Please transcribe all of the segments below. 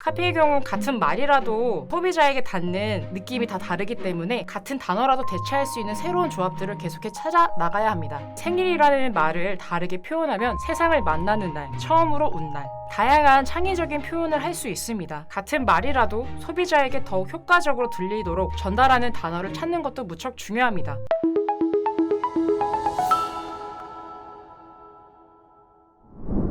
카피의 경우 같은 말이라도 소비자에게 닿는 느낌이 다 다르기 때문에 같은 단어라도 대체할 수 있는 새로운 조합들을 계속해 찾아 나가야 합니다. 생일이라는 말을 다르게 표현하면 세상을 만나는 날, 처음으로 운 날, 다양한 창의적인 표현을 할 수 있습니다. 같은 말이라도 소비자에게 더욱 효과적으로 들리도록 전달하는 단어를 찾는 것도 무척 중요합니다.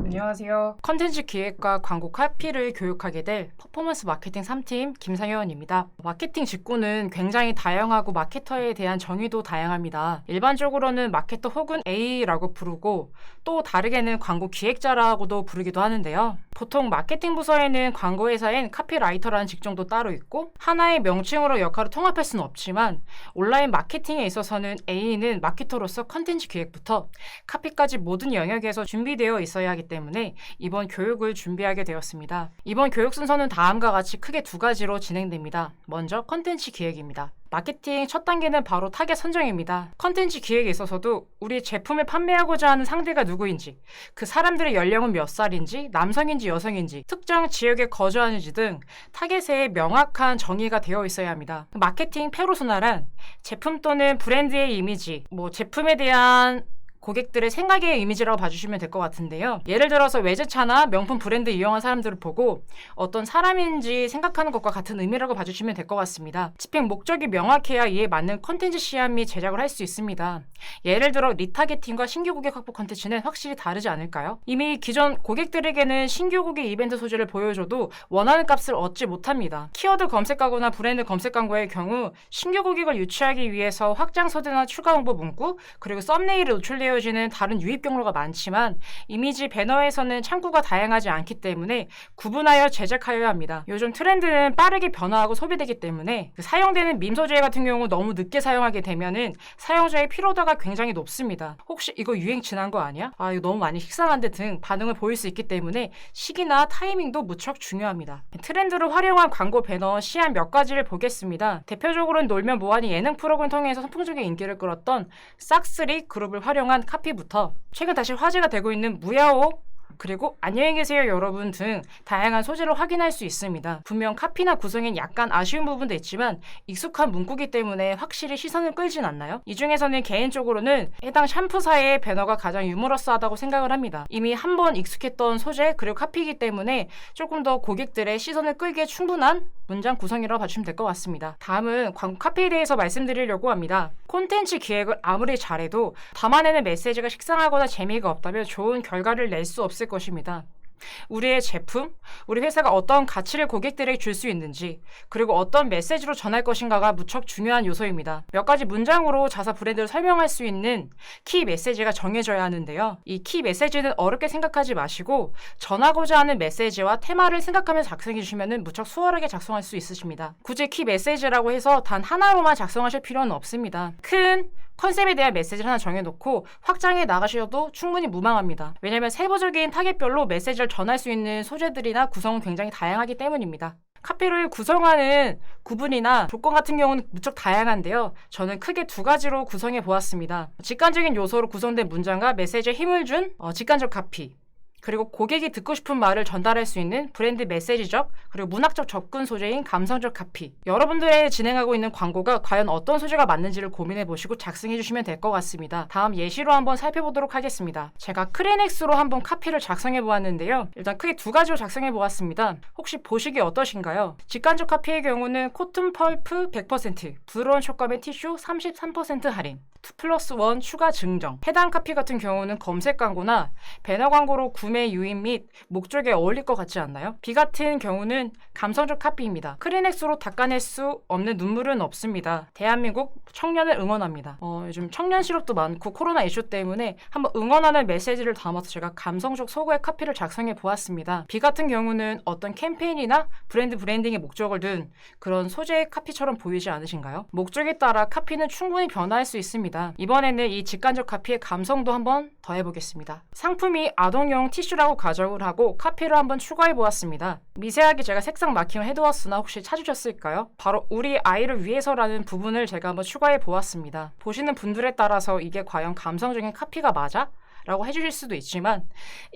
안녕하세요. 컨텐츠 기획과 광고 카피를 교육하게 될 퍼포먼스 마케팅 3팀 김상현입니다. 마케팅 직구는 굉장히 다양하고 마케터에 대한 정의도 다양합니다. 일반적으로는 마케터 혹은 A라고 부르고 또 다르게는 광고 기획자라고도 부르기도 하는데요. 보통 마케팅 부서에는 광고회사엔 카피라이터라는 직종도 따로 있고 하나의 명칭으로 역할을 통합할 수는 없지만 온라인 마케팅에 있어서는 A는 마케터로서 컨텐츠 기획부터 카피까지 모든 영역에서 준비되어 있어야 하기 때문에 이번 교육을 준비하게 되었습니다. 이번 교육 순서는 다음과 같이 크게 두 가지로 진행됩니다. 먼저 컨텐츠 기획입니다. 마케팅 첫 단계는 바로 타겟 선정입니다. 컨텐츠 기획에 있어서도 우리 제품을 판매하고자 하는 상대가 누구인지, 그 사람들의 연령은 몇 살인지, 남성인지 여성인지, 특정 지역에 거주하는지 등 타겟에 명확한 정의가 되어 있어야 합니다. 마케팅 페르소나란 제품 또는 브랜드의 이미지, 제품에 대한 고객들의 생각의 이미지라고 봐주시면 될 것 같은데요. 예를 들어서 외제차나 명품 브랜드 이용한 사람들을 보고 어떤 사람인지 생각하는 것과 같은 의미라고 봐주시면 될 것 같습니다. 집행 목적이 명확해야 이에 맞는 컨텐츠 시안 및 제작을 할 수 있습니다. 예를 들어 리타겟팅과 신규 고객 확보 컨텐츠는 확실히 다르지 않을까요? 이미 기존 고객들에게는 신규 고객 이벤트 소재를 보여줘도 원하는 값을 얻지 못합니다. 키워드 검색하거나 브랜드 검색 광고의 경우 신규 고객을 유치하기 위해서 확장 소재나 추가 홍보 문구, 그리고 썸네일에 노출되어 지는 다른 유입 경로가 많지만 이미지 배너에서는 창구가 다양하지 않기 때문에 구분하여 제작하여야 합니다. 요즘 트렌드는 빠르게 변화하고 소비되기 때문에 사용되는 밈 소재 같은 경우 너무 늦게 사용하게 되면은 사용자의 피로도가 굉장히 높습니다. 혹시 이거 유행 지난 거 아니야? 이거 너무 많이 식상한데 등 반응을 보일 수 있기 때문에 시기나 타이밍도 무척 중요합니다. 트렌드를 활용한 광고 배너 시안 몇 가지를 보겠습니다. 대표적으로는 놀면 뭐하니 예능 프로그램 통해서 선풍적인 인기를 끌었던 싹쓰리 그룹을 활용한 카피부터 최근 다시 화제가 되고 있는 무야호 그리고 안녕히 계세요 여러분 등 다양한 소재를 확인할 수 있습니다. 분명 카피나 구성엔 약간 아쉬운 부분도 있지만 익숙한 문구기 때문에 확실히 시선을 끌진 않나요? 이 중에서는 개인적으로는 해당 샴푸사의 배너가 가장 유머러스하다고 생각을 합니다. 이미 한번 익숙했던 소재 그리고 카피이기 때문에 조금 더 고객들의 시선을 끌기에 충분한 문장 구성이라고 봐주시면 될 것 같습니다. 다음은 광고 카피에 대해서 말씀드리려고 합니다. 콘텐츠 기획을 아무리 잘해도 담아내는 메시지가 식상하거나 재미가 없다면 좋은 결과를 낼 수 없을 것입니다. 우리의 제품, 우리 회사가 어떤 가치를 고객들에게 줄 수 있는지, 그리고 어떤 메시지로 전할 것인가가 무척 중요한 요소입니다. 몇 가지 문장으로 자사 브랜드를 설명할 수 있는 키 메시지가 정해져야 하는데요. 이 키 메시지는 어렵게 생각하지 마시고 전하고자 하는 메시지와 테마를 생각하면서 작성해 주시면 무척 수월하게 작성할 수 있으십니다. 굳이 키 메시지라고 해서 단 하나로만 작성하실 필요는 없습니다. 큰 컨셉에 대한 메시지를 하나 정해놓고 확장해 나가셔도 충분히 무방합니다. 왜냐하면 세부적인 타겟별로 메시지를 전할 수 있는 소재들이나 구성은 굉장히 다양하기 때문입니다. 카피를 구성하는 구분이나 조건 같은 경우는 무척 다양한데요. 저는 크게 두 가지로 구성해 보았습니다. 직관적인 요소로 구성된 문장과 메시지에 힘을 준 직관적 카피, 그리고 고객이 듣고 싶은 말을 전달할 수 있는 브랜드 메시지적 그리고 문학적 접근 소재인 감성적 카피. 여러분들의 진행하고 있는 광고가 과연 어떤 소재가 맞는지를 고민해 보시고 작성해 주시면 될 것 같습니다. 다음 예시로 한번 살펴보도록 하겠습니다. 제가 크리넥스로 한번 카피를 작성해 보았는데요. 일단 크게 두 가지로 작성해 보았습니다. 혹시 보시기 어떠신가요? 직관적 카피의 경우는 코튼 펄프 100%, 부드러운 촉감의 티슈 33% 할인, 2+1 추가 증정. 해당 카피 같은 경우는 검색 광고나 배너 광고로 구매 유입 및 목적에 어울릴 것 같지 않나요? B 같은 경우는 감성적 카피입니다. 크리넥스로 닦아낼 수 없는 눈물은 없습니다. 대한민국 청년을 응원합니다. 요즘 청년 실업도 많고 코로나 이슈 때문에 한번 응원하는 메시지를 담아서 제가 감성적 소고의 카피를 작성해 보았습니다. B 같은 경우는 어떤 캠페인이나 브랜딩의 목적을 둔 그런 소재의 카피처럼 보이지 않으신가요? 목적에 따라 카피는 충분히 변화할 수 있습니다. 이번에는 이 직관적 카피의 감성도 한번 더해보겠습니다. 상품이 아동용 티슈라고 가정을 하고 카피를 한번 추가해 보았습니다. 미세하게 제가 색상 마킹을 해두었으나 혹시 찾으셨을까요? 바로 우리 아이를 위해서라는 부분을 제가 한번 추가해 보았습니다. 보시는 분들에 따라서 이게 과연 감성적인 카피가 맞아? 라고 해주실 수도 있지만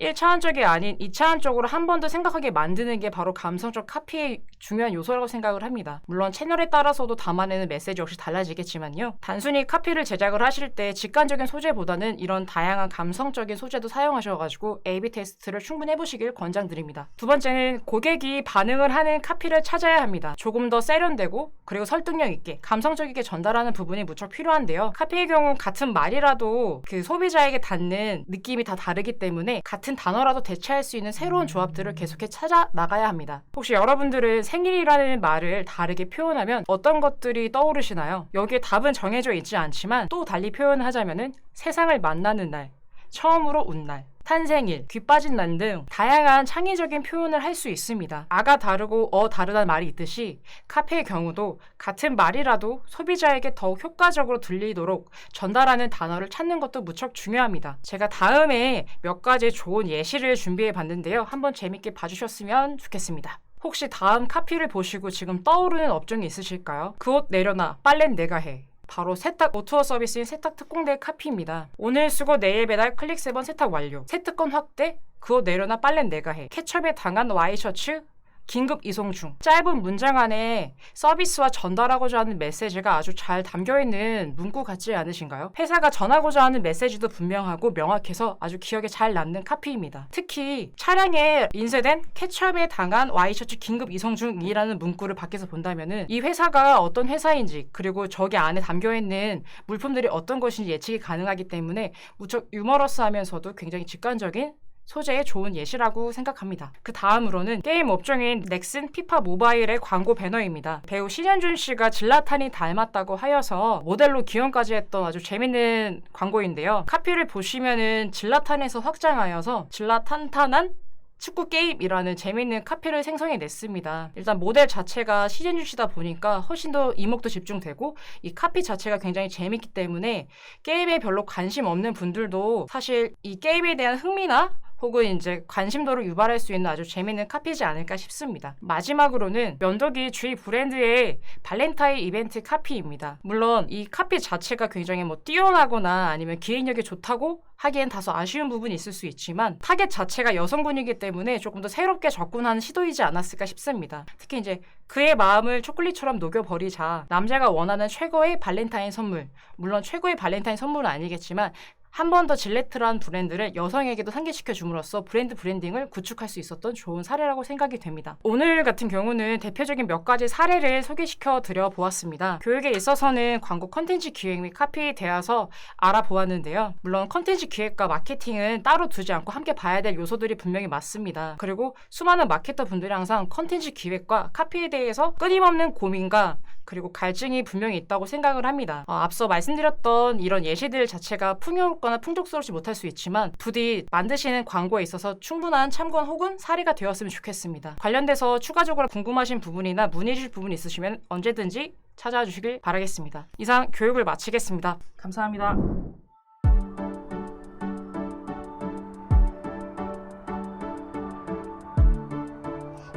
1차원적이 아닌 2차원적으로 한 번 더 생각하게 만드는 게 바로 감성적 카피의 중요한 요소라고 생각을 합니다. 물론 채널에 따라서도 담아내는 메시지 역시 달라지겠지만요. 단순히 카피를 제작을 하실 때 직관적인 소재보다는 이런 다양한 감성적인 소재도 사용하셔가지고 A/B 테스트를 충분히 해보시길 권장드립니다. 두 번째는 고객이 반응을 하는 카피를 찾아야 합니다. 조금 더 세련되고 그리고 설득력 있게 감성적이게 전달하는 부분이 무척 필요한데요. 카피의 경우 같은 말이라도 그 소비자에게 닿는 느낌이 다 다르기 때문에 같은 단어라도 대체할 수 있는 새로운 조합들을 계속해 찾아 나가야 합니다. 혹시 여러분들은 생일이라는 말을 다르게 표현하면 어떤 것들이 떠오르시나요? 여기에 답은 정해져 있지 않지만 또 달리 표현을 하자면은 세상을 만나는 날, 처음으로 운 날, 탄생일, 귀 빠진 날 등 다양한 창의적인 표현을 할 수 있습니다. 아가 다르고 다르다는 말이 있듯이 카피의 경우도 같은 말이라도 소비자에게 더욱 효과적으로 들리도록 전달하는 단어를 찾는 것도 무척 중요합니다. 제가 다음에 몇 가지 좋은 예시를 준비해 봤는데요. 한번 재밌게 봐주셨으면 좋겠습니다. 혹시 다음 카피를 보시고 지금 떠오르는 업종이 있으실까요? 그 옷 내려놔, 빨래는 내가 해. 바로 세탁 오투어 서비스인 세탁 특공대의 카피입니다. 오늘 수거 내일 배달 클릭 3번 세탁 완료. 세특권 확대, 그 옷 내려놔 빨래는 내가 해. 케첩에 당한 와이셔츠 긴급 이송 중. 짧은 문장 안에 서비스와 전달하고자 하는 메시지가 아주 잘 담겨있는 문구 같지 않으신가요? 회사가 전하고자 하는 메시지도 분명하고 명확해서 아주 기억에 잘 남는 카피입니다. 특히 차량에 인쇄된 케첩에 당한 와이셔츠 긴급 이송 중이라는 문구를 밖에서 본다면은 이 회사가 어떤 회사인지 그리고 저기 안에 담겨있는 물품들이 어떤 것인지 예측이 가능하기 때문에 무척 유머러스하면서도 굉장히 직관적인 소재의 좋은 예시라고 생각합니다. 그 다음으로는 게임 업종인 넥슨 피파 모바일의 광고 배너입니다. 배우 신현준 씨가 질라탄이 닮았다고 하여서 모델로 기용까지 했던 아주 재밌는 광고인데요. 카피를 보시면은 질라탄에서 확장하여서 질라탄탄한 축구 게임이라는 재밌는 카피를 생성해냈습니다. 일단 모델 자체가 신현준 씨다 보니까 훨씬 더 이목도 집중되고 이 카피 자체가 굉장히 재밌기 때문에 게임에 별로 관심 없는 분들도 사실 이 게임에 대한 흥미나 혹은 이제 관심도를 유발할 수 있는 아주 재밌는 카피지 않을까 싶습니다. 마지막으로는 면도기 주위 브랜드의 발렌타인 이벤트 카피입니다. 물론 이 카피 자체가 굉장히 뛰어나거나 아니면 기획력이 좋다고 하기엔 다소 아쉬운 부분이 있을 수 있지만 타겟 자체가 여성분이기 때문에 조금 더 새롭게 접근하는 시도이지 않았을까 싶습니다. 특히 이제 그의 마음을 초콜릿처럼 녹여버리자 남자가 원하는 최고의 발렌타인 선물, 물론 최고의 발렌타인 선물은 아니겠지만 한 번 더 질레트라는 브랜드를 여성에게도 상기시켜 줌으로써 브랜드 브랜딩을 구축할 수 있었던 좋은 사례라고 생각이 됩니다. 오늘 같은 경우는 대표적인 몇 가지 사례를 소개시켜 드려 보았습니다. 교육에 있어서는 광고 컨텐츠 기획 및 카피에 대해서 알아보았는데요. 물론 컨텐츠 기획과 마케팅은 따로 두지 않고 함께 봐야 될 요소들이 분명히 맞습니다. 그리고 수많은 마케터 분들이 항상 컨텐츠 기획과 카피에 대해서 끊임없는 고민과 그리고 갈증이 분명히 있다고 생각을 합니다. 앞서 말씀드렸던 이런 예시들 자체가 풍요롭거나 풍족스럽지 못할 수 있지만 부디 만드시는 광고에 있어서 충분한 참고 혹은 사례가 되었으면 좋겠습니다. 관련돼서 추가적으로 궁금하신 부분이나 문의 주실 부분이 있으시면 언제든지 찾아와 주시길 바라겠습니다. 이상 교육을 마치겠습니다. 감사합니다.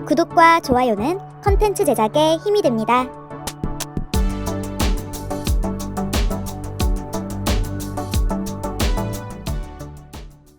구독과 좋아요는 컨텐츠 제작에 힘이 됩니다.